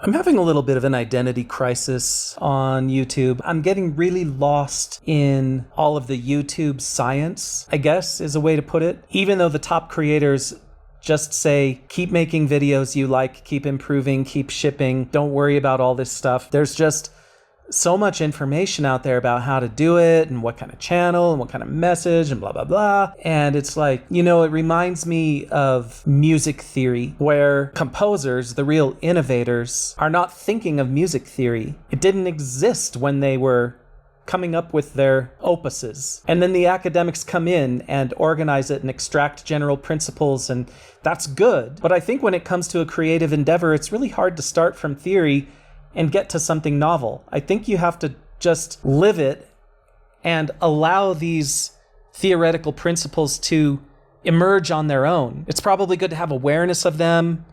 I'm having a little bit of an identity crisis on YouTube. I'm getting really lost in all of the YouTube science, I guess is a way to put it. Even though the top creators just say, keep making videos you like, keep improving, keep shipping, don't worry about all this stuff. There's just so much information out there about how to do it and what kind of channel and what kind of message and blah, blah, blah. And it's like, it reminds me of music theory, where composers, the real innovators, are not thinking of music theory. It didn't exist when they were coming up with their opuses. And then the academics come in and organize it and extract general principles, and that's good. But I think when it comes to a creative endeavor, it's really hard to start from theory and get to something novel. I think you have to just live it and allow these theoretical principles to emerge on their own. It's probably good to have awareness of them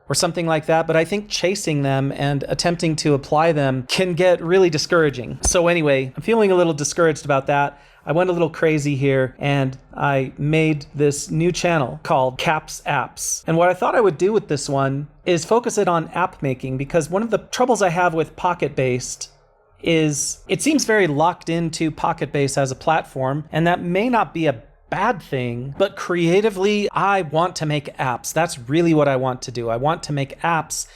or something like that, but I think chasing them and attempting to apply them can get really discouraging. So anyway, I'm feeling a little discouraged about that. I went a little crazy here and I made this new channel called Caps Apps. And what I thought I would do with this one is focus it on app making, because one of the troubles I have with PocketBased is it seems very locked into PocketBase as a platform, and that may not be a bad thing, but creatively, I want to make apps. That's really what I want to do. I want to make apps,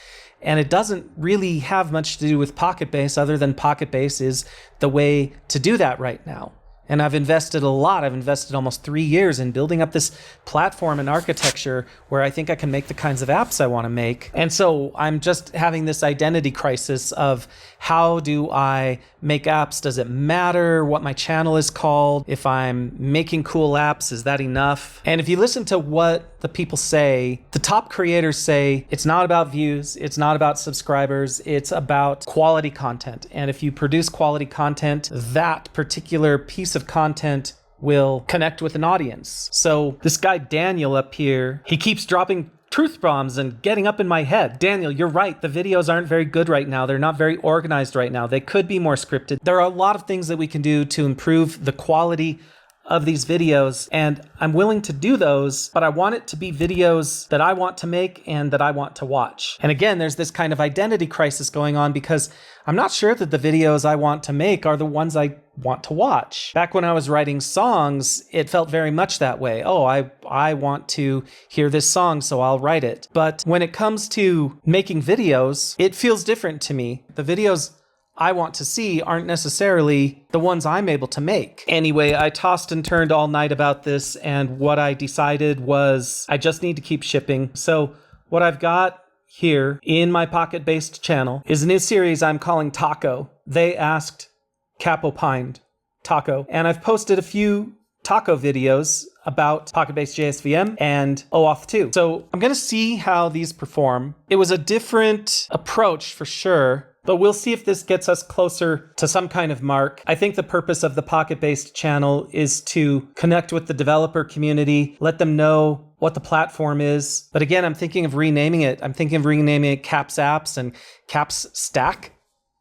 and it doesn't really have much to do with PocketBase other than PocketBase is the way to do that right now. And I've invested a lot. I've invested almost 3 years in building up this platform and architecture where I think I can make the kinds of apps I want to make. And so I'm just having this identity crisis of how do I make apps? Does it matter what my channel is called? If I'm making cool apps, is that enough? And if you listen to what the people say, the top creators say, it's not about views, it's not about subscribers, it's about quality content. And if you produce quality content, that particular piece of content will connect with an audience. So this guy Daniel up here, he keeps dropping truth bombs and getting up in my head. Daniel, you're right. The videos aren't very good right now. They're not very organized right now. They could be more scripted. There are a lot of things that we can do to improve the quality of these videos, and I'm willing to do those, but I want it to be videos that I want to make and that I want to watch. And again, there's this kind of identity crisis going on because I'm not sure that the videos I want to make are the ones I want to watch. Back when I was writing songs, it felt very much that way. Oh, I want to hear this song, so I'll write it. But when it comes to making videos, it feels different to me. The videos I want to see aren't necessarily the ones I'm able to make. Anyway, I tossed and turned all night about this, and what I decided was I just need to keep shipping. So what I've got here in my PocketBased channel is a new series I'm calling Taco. They asked, Cap opined, Taco. And I've posted a few Taco videos about PocketBased JSVM and OAuth 2. So I'm going to see how these perform. It was a different approach for sure, but we'll see if this gets us closer to some kind of mark. I think the purpose of the PocketBased channel is to connect with the developer community, let them know what the platform is. But again, I'm thinking of renaming it. I'm thinking of renaming it Caps Apps and Caps Stack.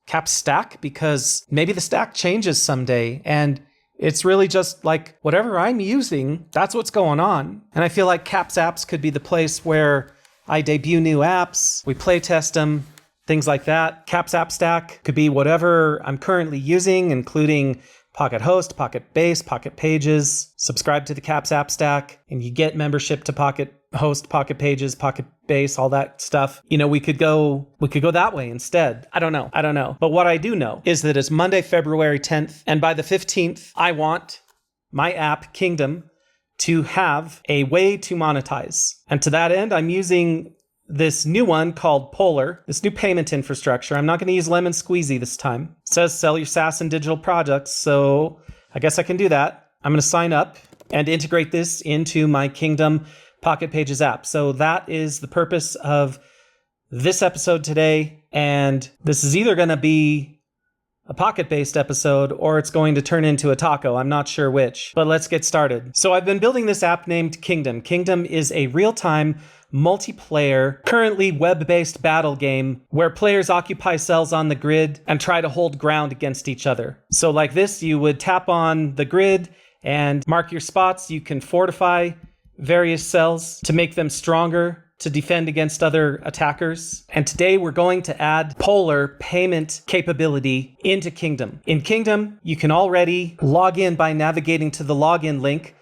Caps Stack, because maybe the stack changes someday, and it's really just like whatever I'm using, that's what's going on. And I feel like Caps Apps could be the place where I debut new apps, we play test them, things like that. Caps App Stack could be whatever I'm currently using, including Pocket Host, Pocket Base, Pocket Pages. Subscribe to the Caps App Stack, and you get membership to Pocket Host, Pocket Pages, Pocket Base, all that stuff. We could go that way instead. I don't know. But what I do know is that it's Monday, February 10th, and by the 15th, I want my app, Kingdom, to have a way to monetize. And to that end, I'm using this new one called Polar, this new payment infrastructure. I'm not going to use lemonsqueezy this time. It says sell your SaaS and digital products, so I guess I can do that. I'm going to sign up and integrate this into my Kingdom Pocket Pages app. So that is the purpose of this episode today, and this is either going to be a Pocket-based episode or it's going to turn into a taco. I'm not sure which, but let's get started. So I've been building this app named Kingdom. Kingdom is a real-time multiplayer, currently web-based battle game where players occupy cells on the grid and try to hold ground against each other. So like this, you would tap on the grid and mark your spots. You can fortify various cells to make them stronger. to defend against other attackers. And today we're going to add Polar payment capability into Kingdom. In Kingdom, you can already log in by navigating to the login link.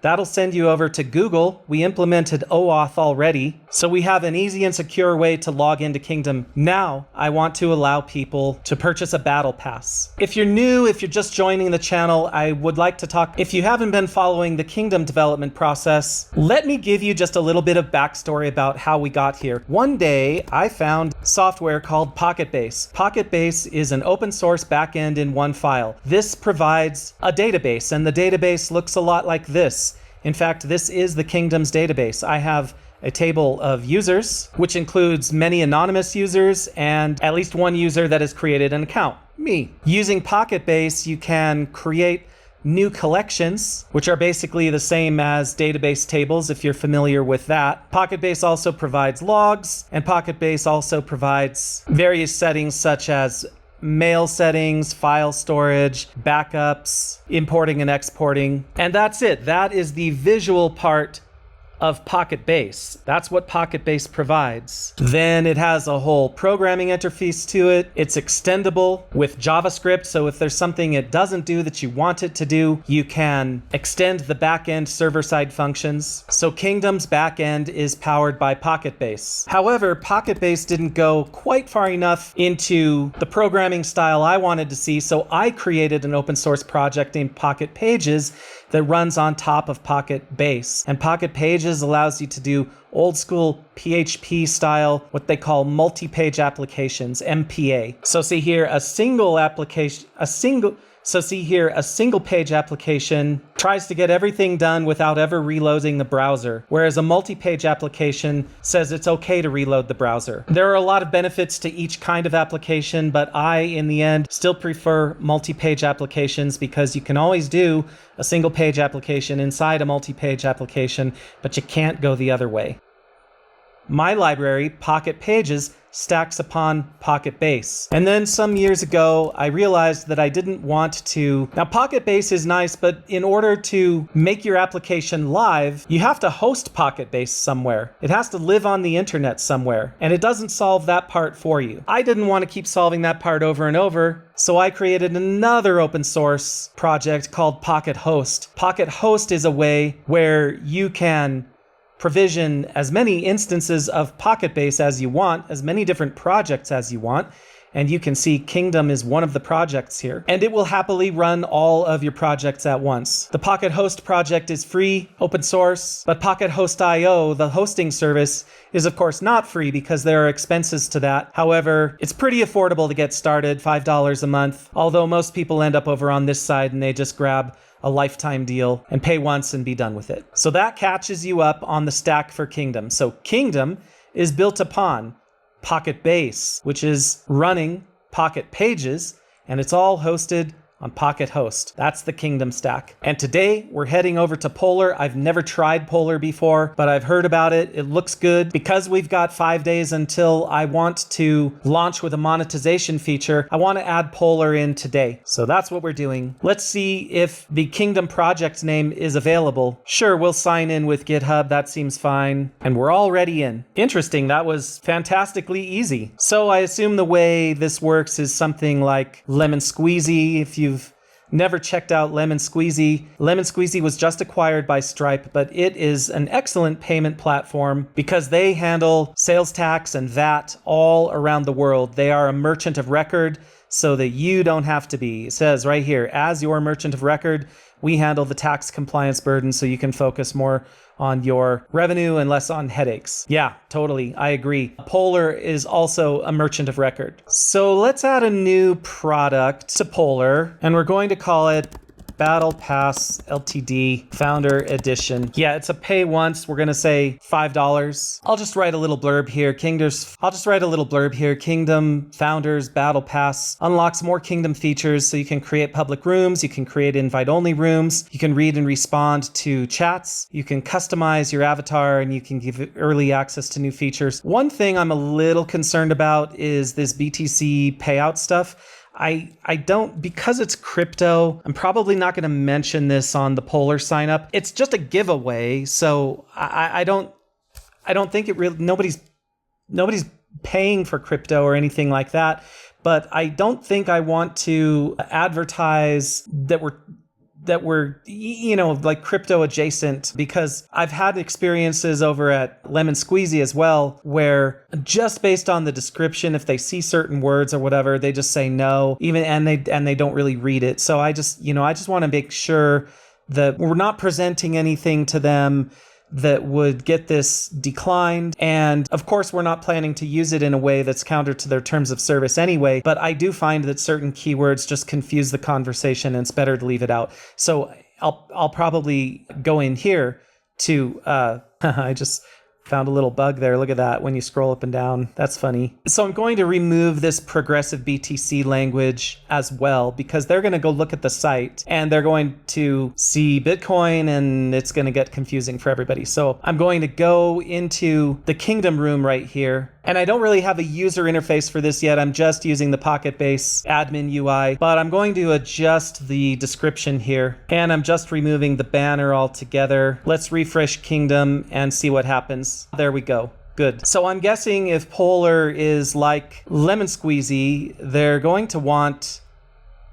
That'll send you over to Google. We implemented OAuth already, so we have an easy and secure way to log into Kingdom. Now, I want to allow people to purchase a battle pass. If you're new, if you're just joining the channel, I would like to talk. If you haven't been following the Kingdom development process, let me give you just a little bit of backstory about how we got here. One day, I found software called PocketBase. PocketBase is an open source backend in one file. This provides a database, and the database looks a lot like this. In fact, this is the Kingdom's database. I have a table of users, which includes many anonymous users and at least one user that has created an account, me. Using PocketBase, you can create new collections, which are basically the same as database tables, if you're familiar with that. PocketBase also provides logs, and PocketBase also provides various settings such as mail settings, file storage, backups, importing and exporting. And that's it. That is the visual part of PocketBase. That's what PocketBase provides. Then it has a whole programming interface to it. It's extendable with JavaScript, so if there's something it doesn't do that you want it to do, you can extend the backend server-side functions. So Kingdom's backend is powered by PocketBase. However, PocketBase didn't go quite far enough into the programming style I wanted to see, so I created an open source project named Pocket Pages that runs on top of PocketBase. And Pocket Pages allows you to do old school PHP style, what they call multi-page applications, MPA. So see here, a single page application tries to get everything done without ever reloading the browser, whereas a multi-page application says it's okay to reload the browser. There are a lot of benefits to each kind of application, but I, in the end, still prefer multi-page applications because you can always do a single page application inside a multi-page application, but you can't go the other way. My library, Pocket Pages, stacks upon PocketBase. And then some years ago, I realized that I didn't want to... Now, PocketBase is nice, but in order to make your application live, you have to host PocketBase somewhere. It has to live on the internet somewhere, and it doesn't solve that part for you. I didn't want to keep solving that part over and over, so I created another open source project called Pocket Host. Pocket Host is a way where you can provision as many instances of PocketBase as you want, as many different projects as you want, and you can see Kingdom is one of the projects here, and it will happily run all of your projects at once. The Pocket Host project is free, open source, but Pocket Host.io, the hosting service, is of course not free because there are expenses to that. However, it's pretty affordable to get started, $5 a month, although most people end up over on this side and they just grab a lifetime deal and pay once and be done with it. So that catches you up on the stack for Kingdom. So Kingdom is built upon PocketBase, which is running Pocket Pages, and it's all hosted on Pocket Host. That's the Kingdom stack. And today we're heading over to Polar. I've never tried Polar before, but I've heard about it. It looks good. Because we've got 5 days until I want to launch with a monetization feature, I want to add Polar in today. So that's what we're doing. Let's see if the Kingdom project name is available. Sure, we'll sign in with GitHub. That seems fine. And we're already in. Interesting. That was fantastically easy. So I assume the way this works is something like lemonsqueezy. If you've never checked out lemonsqueezy, lemonsqueezy was just acquired by Stripe, but it is an excellent payment platform because they handle sales tax and VAT all around the world. They are a merchant of record so that you don't have to be. It says right here, as your merchant of record, we handle the tax compliance burden so you can focus more on your revenue and less on headaches. Yeah, totally. I agree. Polar is also a merchant of record. So let's add a new product to Polar, and we're going to call it Battle Pass LTD Founder Edition. Yeah, it's a pay once. We're going to say $5. I'll just write a little blurb here. Kingdom Founders Battle Pass unlocks more Kingdom features so you can create public rooms, you can create invite-only rooms, you can read and respond to chats, you can customize your avatar, and you can give early access to new features. One thing I'm a little concerned about is this BTC payout stuff. I don't, because it's crypto, I'm probably not going to mention this on the Polar sign up. It's just a giveaway, so I don't I don't think it really, nobody's paying for crypto or anything like that, but I don't think I want to advertise that we're like crypto adjacent, because I've had experiences over at lemonsqueezy as well where just based on the description, if they see certain words or whatever, they just say no, even and they don't really read it. So I just want to make sure that we're not presenting anything to them that would get this declined. And of course, we're not planning to use it in a way that's counter to their terms of service anyway, but I do find that certain keywords just confuse the conversation and it's better to leave it out. So I'll probably go in here to, I just found a little bug there. Look at that when you scroll up and down. That's funny. So I'm going to remove this progressive BTC language as well, because they're going to go look at the site and they're going to see Bitcoin and it's going to get confusing for everybody. So I'm going to go into the Kingdom room right here. And I don't really have a user interface for this yet. I'm just using the PocketBase admin UI, but I'm going to adjust the description here. And I'm just removing the banner altogether. Let's refresh Kingdom and see what happens. There we go. Good. So I'm guessing if Polar is like lemonsqueezy, they're going to want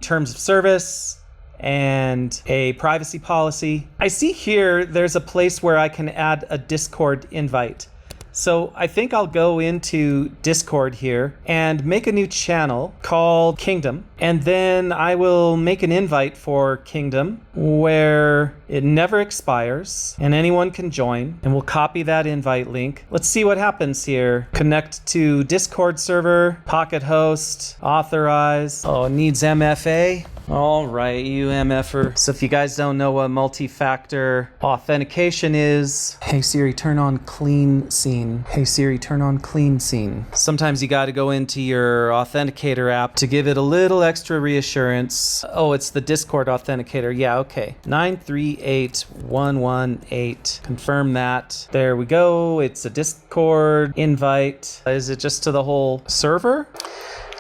terms of service and a privacy policy. I see here there's a place where I can add a Discord invite. So I think I'll go into Discord here and make a new channel called Kingdom. And then I will make an invite for Kingdom where it never expires and anyone can join. And we'll copy that invite link. Let's see what happens here. Connect to Discord server, Pocket host, authorize. Oh, it needs MFA. All right, you MFer. So if you guys don't know what multi-factor authentication is, hey Siri, turn on clean scene. Hey Siri, turn on clean scene. Sometimes you got to go into your authenticator app to give it a little extra reassurance. Oh, it's the Discord authenticator. Yeah, okay. 938118. Confirm that. There we go. It's a Discord invite. Is it just to the whole server?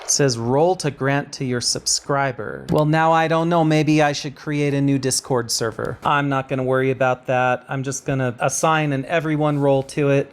It says role to grant to your subscriber. Well, now I don't know. Maybe I should create a new Discord server. I'm not going to worry about that. I'm just going to assign an everyone role to it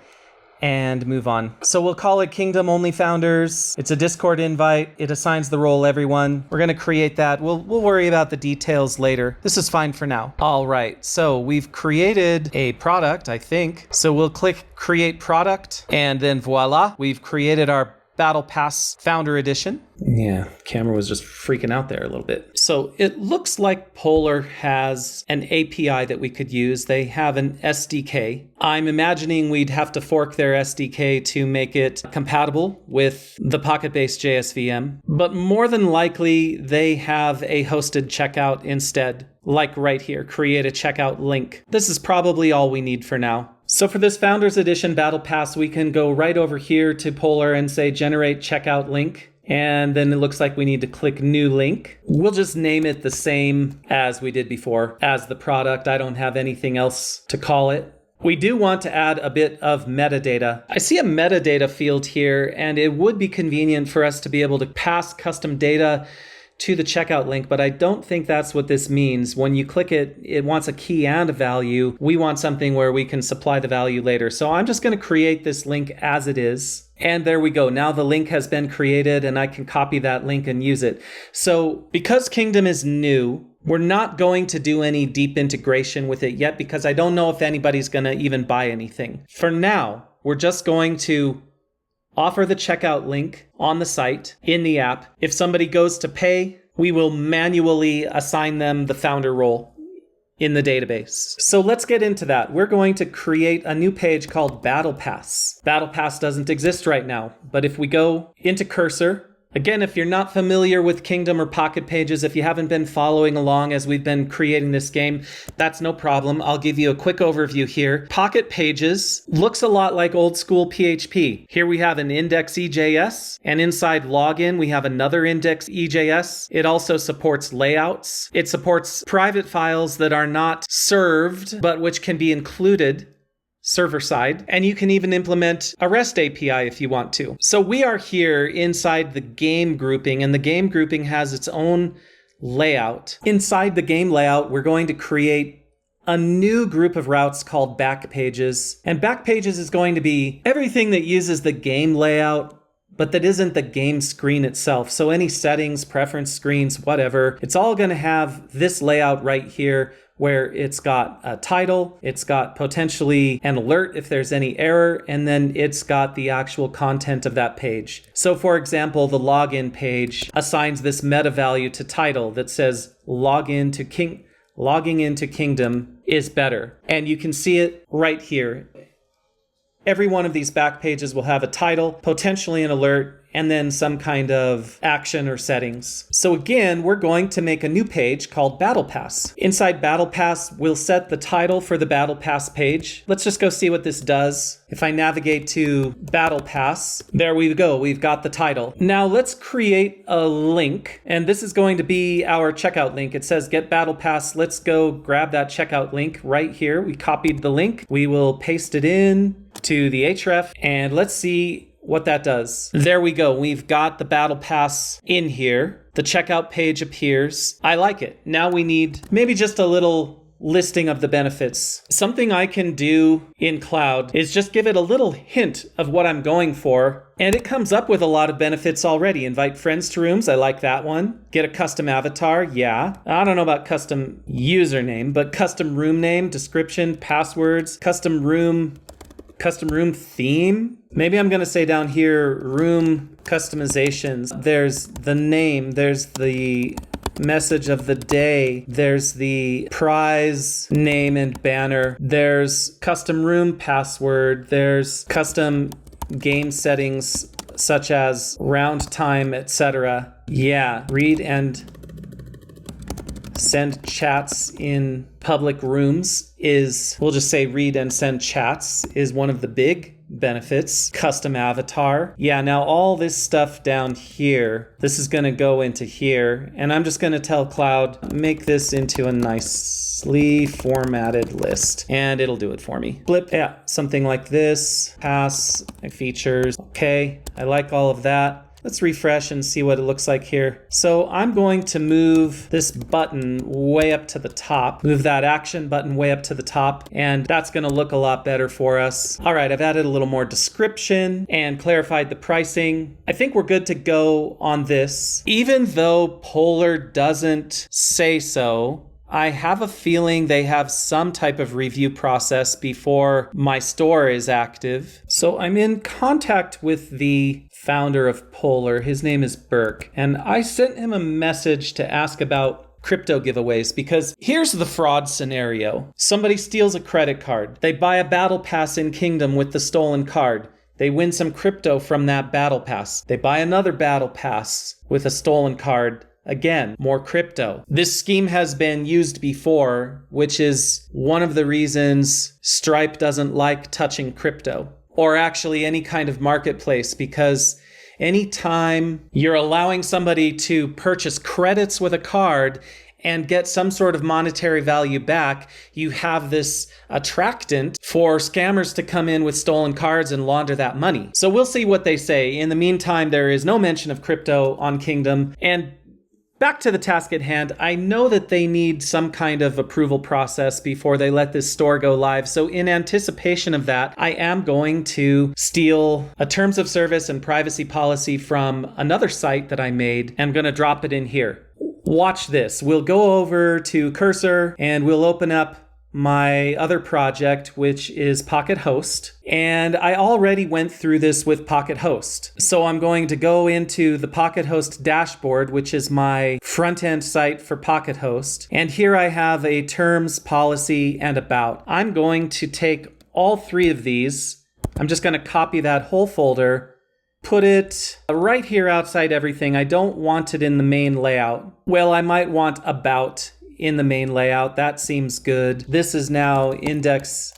and move on. So we'll call it Kingdom Only Founders. It's a Discord invite. It assigns the role everyone. We're going to create that. We'll worry about the details later. This is fine for now. All right. So we've created a product, I think. So we'll click create product and then voila, we've created our Battle Pass Founder Edition. Yeah, camera was just freaking out there a little bit. So it looks like Polar has an API that we could use. They have an SDK. I'm imagining we'd have to fork their SDK to make it compatible with the PocketBase JSVM. But more than likely, they have a hosted checkout instead. Like right here, create a checkout link. This is probably all we need for now. So for this Founders Edition Battle Pass, we can go right over here to Polar and say generate checkout link. And then it looks like we need to click new link. We'll just name it the same as we did before, as the product. I don't have anything else to call it. We do want to add a bit of metadata. I see a metadata field here, and it would be convenient for us to be able to pass custom data to the checkout link, but I don't think that's what this means. When you click it, it wants a key and a value. We want something where we can supply the value later. So I'm just going to create this link as it is. And there we go. Now the link has been created and I can copy that link and use it. So because Kingdom is new, we're not going to do any deep integration with it yet because I don't know if anybody's going to even buy anything. For now, we're just going to offer the checkout link on the site, in the app. If somebody goes to pay, we will manually assign them the founder role in the database. So let's get into that. We're going to create a new page called Battle Pass. Battle Pass doesn't exist right now, but if we go into Cursor, again, if you're not familiar with Kingdom or Pocket Pages, if you haven't been following along as we've been creating this game, that's no problem. I'll give you a quick overview here. Pocket Pages looks a lot like old school PHP. Here we have an index EJS, and inside login, we have another index EJS. It also supports layouts. It supports private files that are not served, but which can be included server side, and you can even implement a REST API if you want to. So we are here inside the game grouping, and the game grouping has its own layout. Inside the game layout, we're going to create a new group of routes called backpages. And backpages is going to be everything that uses the game layout, but that isn't the game screen itself. So any settings, preference screens, whatever, it's all going to have this layout right here where it's got a title, it's got potentially an alert if there's any error, and then it's got the actual content of that page. So for example, the login page assigns this meta value to title that says logging into Kingdom is better. And you can see it right here. Every one of these back pages will have a title, potentially an alert, and then some kind of action or settings. So again, we're going to make a new page called Battle Pass. Inside Battle Pass, we'll set the title for the Battle Pass page. Let's just go see what this does. If I navigate to Battle Pass, there we go, we've got the title. Now let's create a link, and this is going to be our checkout link. It says get Battle Pass. Let's go grab that checkout link right here. We copied the link. We will paste it in to the href, and let's see what that does. There we go. We've got the Battle Pass in here. The checkout page appears. I like it. Now we need maybe just a little listing of the benefits. Something I can do in Cloud is just give it a little hint of what I'm going for, and it comes up with a lot of benefits already. Invite friends to rooms. I like that one. Get a custom avatar. Yeah. I don't know about custom username, but custom room name, description, passwords, custom room theme. Maybe I'm going to say down here, room customizations. There's the name, there's the message of the day, there's the prize name and banner, there's custom room password, there's custom game settings such as round time, etc. Yeah, read and send chats in public rooms is, we'll just say read and send chats is one of the big benefits. Custom avatar. Yeah, now all this stuff down here, this is going to go into here, and I'm just going to tell Cloud, make this into a nicely formatted list, and it'll do it for me. Blip, yeah, something like this. Pass, my features. Okay, I like all of that. Let's refresh and see what it looks like here. So I'm going to move this button way up to the top, move that action button way up to the top, and that's gonna look a lot better for us. All right, I've added a little more description and clarified the pricing. I think we're good to go on this. Even though Polar doesn't say so, I have a feeling they have some type of review process before my store is active. So I'm in contact with the founder of Polar. His name is Burke. And I sent him a message to ask about crypto giveaways, because here's the fraud scenario. Somebody steals a credit card. They buy a battle pass in Kingdom with the stolen card. They win some crypto from that battle pass. They buy another battle pass with a stolen card. Again, more crypto. This scheme has been used before, which is one of the reasons Stripe doesn't like touching crypto, or actually any kind of marketplace, because anytime you're allowing somebody to purchase credits with a card and get some sort of monetary value back, you have this attractant for scammers to come in with stolen cards and launder that money. So we'll see what they say. In the meantime, there is no mention of crypto on Kingdom. And back to the task at hand, I know that they need some kind of approval process before they let this store go live. So in anticipation of that, I am going to steal a terms of service and privacy policy from another site that I made. I'm going to drop it in here. Watch this. We'll go over to Cursor and we'll open up my other project, which is Pocket Host. And I already went through this with Pocket Host. So I'm going to go into the Pocket Host dashboard, which is my front-end site for Pocket Host. And here I have a terms, policy, and about. I'm going to take all three of these. I'm just going to copy that whole folder, put it right here outside everything. I don't want it in the main layout. Well, I might want about in the main layout. That seems good. This is now index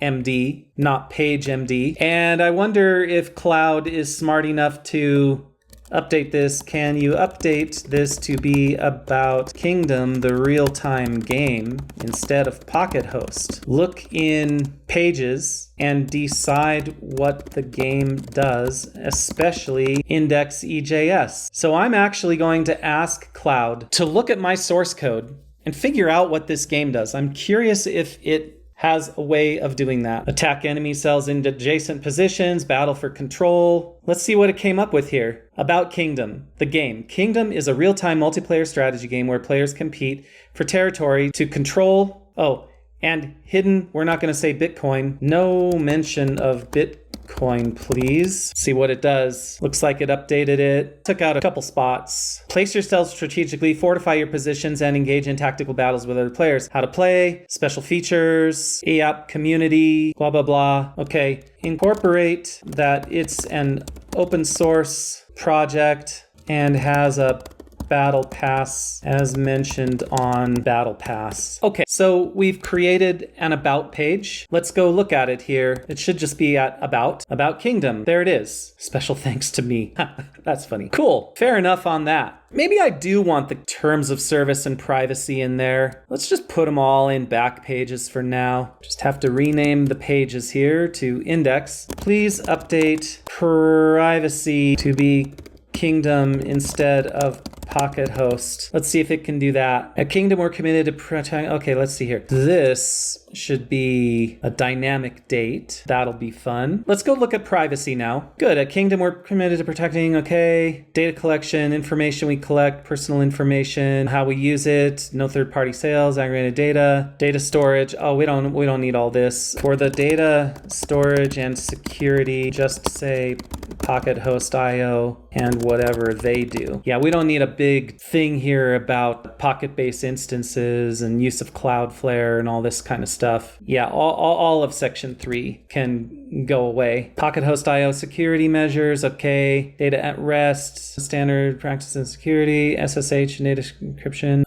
MD, not page MD. And I wonder if Cloud is smart enough to update this. Can you update this to be about Kingdom, the real-time game, instead of Pocket Host? Look in pages and decide what the game does, especially index EJS. So I'm actually going to ask Cloud to look at my source code and figure out what this game does. I'm curious if it has a way of doing that. Attack enemy cells in adjacent positions, battle for control. Let's see what it came up with here. About Kingdom, the game. Kingdom is a real-time multiplayer strategy game where players compete for territory to control... Oh, and hidden, we're not going to say Bitcoin. No mention of Bitcoin, please. See what it does. Looks like it updated it. Took out a couple spots. Place yourself strategically, fortify your positions, and engage in tactical battles with other players. How to play, special features, EAP community, blah, blah, blah. Okay, incorporate that it's an open source project and has a Battle Pass as mentioned on Battle Pass. Okay, so we've created an about page. Let's go look at it here. It should just be at About Kingdom. There it is. Special thanks to me. That's funny. Cool. Fair enough on that. Maybe I do want the terms of service and privacy in there. Let's just put them all in back pages for now. Just have to rename the pages here to index. Please update privacy to be Kingdom instead of Pocket Host. Let's see if it can do that. At Kingdom, we're committed to protect. Okay, let's see here. This should be a dynamic date. That'll be fun. Let's go look at privacy now. Good. At Kingdom, we're committed to protecting. Okay. Data collection, information we collect, personal information, how we use it, no third-party sales, aggregated data storage. Oh, we don't need all this. For the data storage and security, just say Pocket Host IO and whatever they do. Yeah, we don't need a big thing here about PocketBase instances and use of Cloudflare and all this kind of stuff. Yeah, all of section 3 can go away. Pocket Host IO security measures, okay. Data at rest, standard practice and security, SSH data encryption,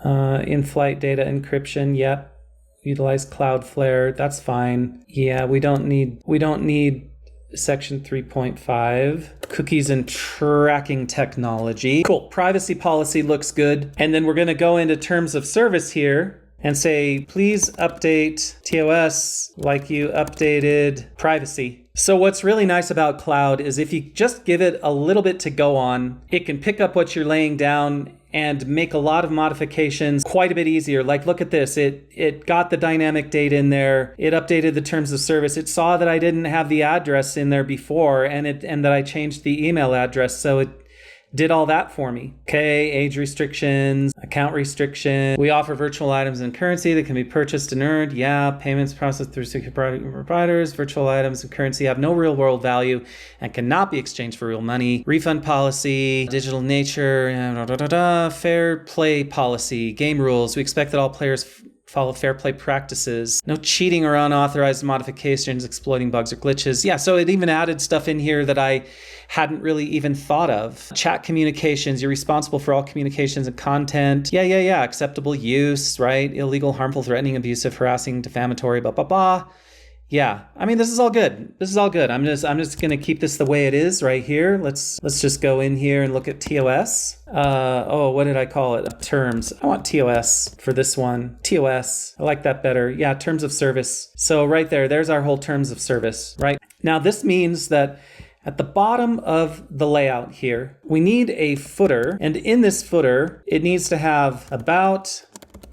in-flight data encryption, yep. Utilize Cloudflare, that's fine. Yeah, we don't need Section 3.5, cookies and tracking technology. Cool, privacy policy looks good. And then we're gonna go into terms of service here and say, please update TOS like you updated privacy. So what's really nice about Cloud is if you just give it a little bit to go on, it can pick up what you're laying down and make a lot of modifications quite a bit easier. Like, look at this. It got the dynamic date in there. It updated the terms of service. It saw that I didn't have the address in there before and that I changed the email address. So it did all that for me. Okay, age restrictions, account restriction. We offer virtual items and currency that can be purchased and earned. Yeah, payments processed through secure providers. Virtual items and currency have no real world value and cannot be exchanged for real money. Refund policy, digital nature, fair play policy, game rules. We expect that all players follow fair play practices. No cheating or unauthorized modifications, exploiting bugs or glitches. Yeah, so it even added stuff in here that I hadn't really even thought of. Chat communications, you're responsible for all communications and content. Yeah. Acceptable use, right? Illegal, harmful, threatening, abusive, harassing, defamatory, blah, blah, blah. Yeah, I mean, this is all good. I'm just gonna keep this the way it is right here. Let's just go in here and look at TOS. What did I call it? Terms. I want TOS for this one. TOS. I like that better. Yeah, terms of service. So right there's our whole terms of service, right? Now this means that at the bottom of the layout here, we need a footer, and in this footer, it needs to have about,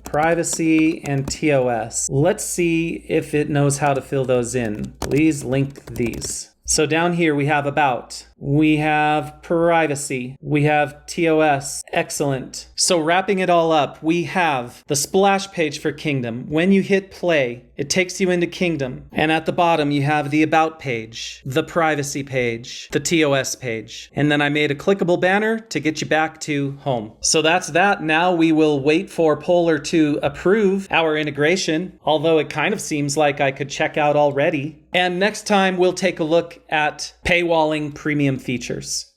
privacy, and TOS. Let's see if it knows how to fill those in. Please link these. So down here we have about, we have privacy, we have TOS. Excellent. So wrapping it all up, we have the splash page for Kingdom. When you hit play, it takes you into Kingdom. And at the bottom, you have the about page, the privacy page, the TOS page. And then I made a clickable banner to get you back to home. So that's that. Now we will wait for Polar to approve our integration, although it kind of seems like I could check out already. And next time we'll take a look at paywalling premium features.